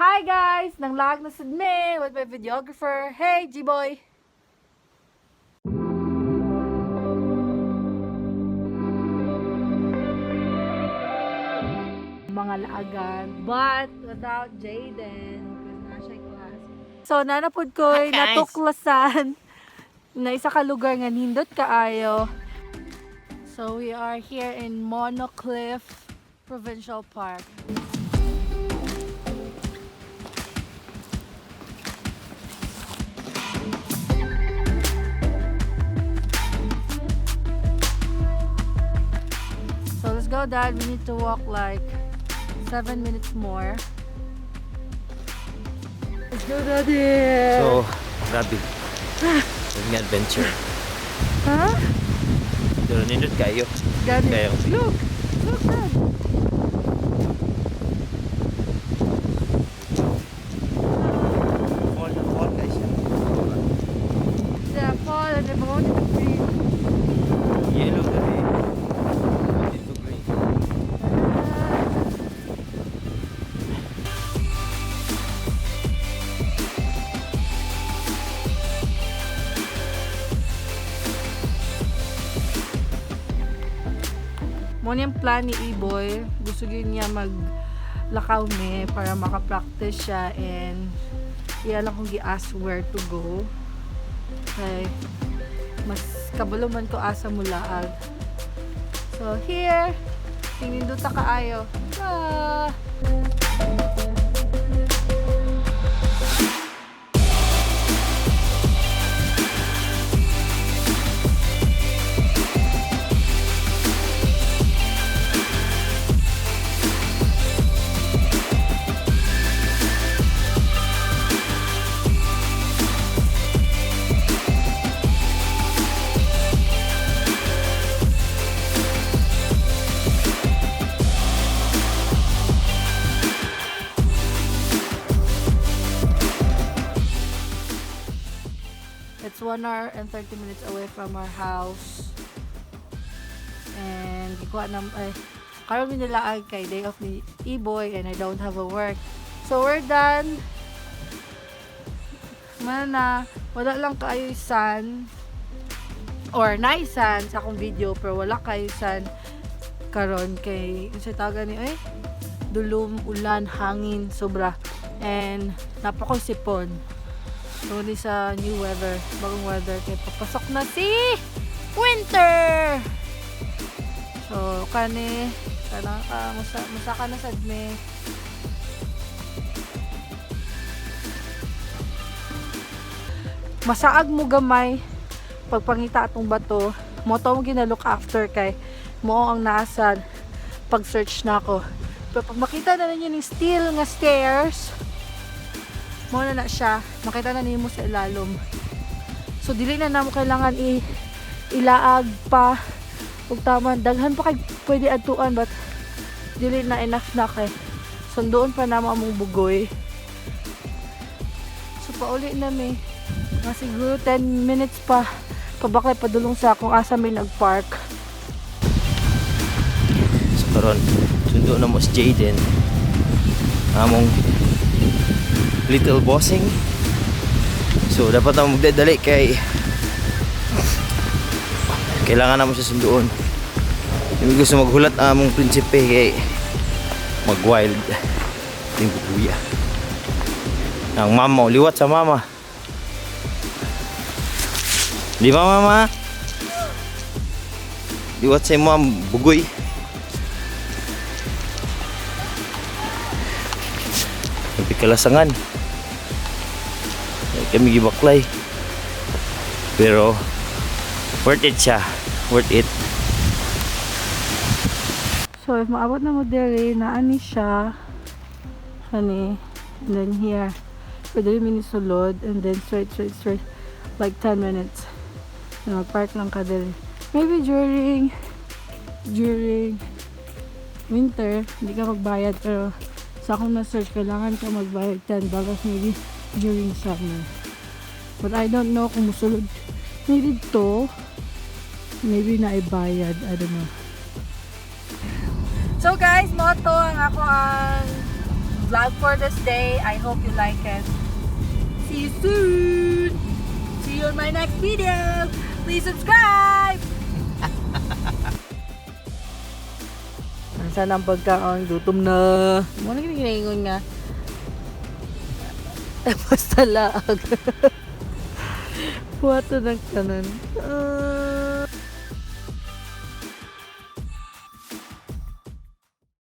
Hi guys! Nanglag na sad me with my videographer. Hey, G-Boy! Mga laagan, but without Jaden because na siya class. So, nanapod ko'y natuklasan na isa ka lugar nga nindot kaayo. So, we are here in Monocliff Provincial Park. So let's go, Dad. We need to walk like 7 minutes more. Let's go, Daddy. So, grabe. Yung adventure. Huh? Doon nindot kayo. Daddy. Kayo. Look! Look, Dad. Fall guys. Yeah, fall and then we're going to the green. Yellow gabi. Dito green. Muna yung plan ni E-Boy. Gusto niya maglakaw me para makapractice siya and iyan akong gi-ask where to go. Okay. Mas kabalo man ko asa mulaag. So here, tingin ta kaayo. Ah! It's 1 hour and 30 minutes away from our house. And ikuha na karon mi nilaag kay day off ni E-Boy and I don't have a work. So we're done. Mana wala lang kaayo sun or nice sun sa akong video pero wala kaayo sun karon kay sa tawagan ni dulum, ulan, hangin, sobra. And napako sipon. So, di sa new weather, bagong weather, kaya papasok na si winter! So, kani, masaka na sad me. Masaag mo gamay, pagpangita atong bato, mo to mo ginalook after kay mo ang naasan pag-search na ako. Pero pag makita na ninyo yung steel nga stairs, mo na siya, makita na nimo sa ilalom. So dili na namo kailangan ilaag pa ug tama daghan pa kay pwede adtuan but dili na enough na kay sunduon pa namo among bugoy. So pauli na mi. Nga siguro 10 minutes pa kabaklay padulong sa akong asa may nagpark. So, karon sundo na mo si Jaden. Among little bossing. So dapat na magdadali kay kailangan naman siya sunduon. Hindi gusto maghulat among prinsipe kay mag wild ting bubuya. Ang mama liwat sa mama. Di ba mama? Liwat sa mo ang bugoy. Kalasangan kami gibaklay pero worth it siya, worth it. So if maabot na mo dere na ani siya and then here pwede rin sulod and then straight like 10 minutes na magpark lang ka dere. Maybe during winter hindi ka magbayad pero sa akong na-search, kailangan ka magbayad $10 maybe during summer. But I don't know kung musulod needed to. Maybe na ibayad. I don't know. So guys, moto ang ako ang vlog for this day. I hope you like it. See you soon! See you in my next video! Please subscribe! Saan ang pagkaon? Gutom na. Muna ginagingon nga. Basta laag. Wato ng kanan.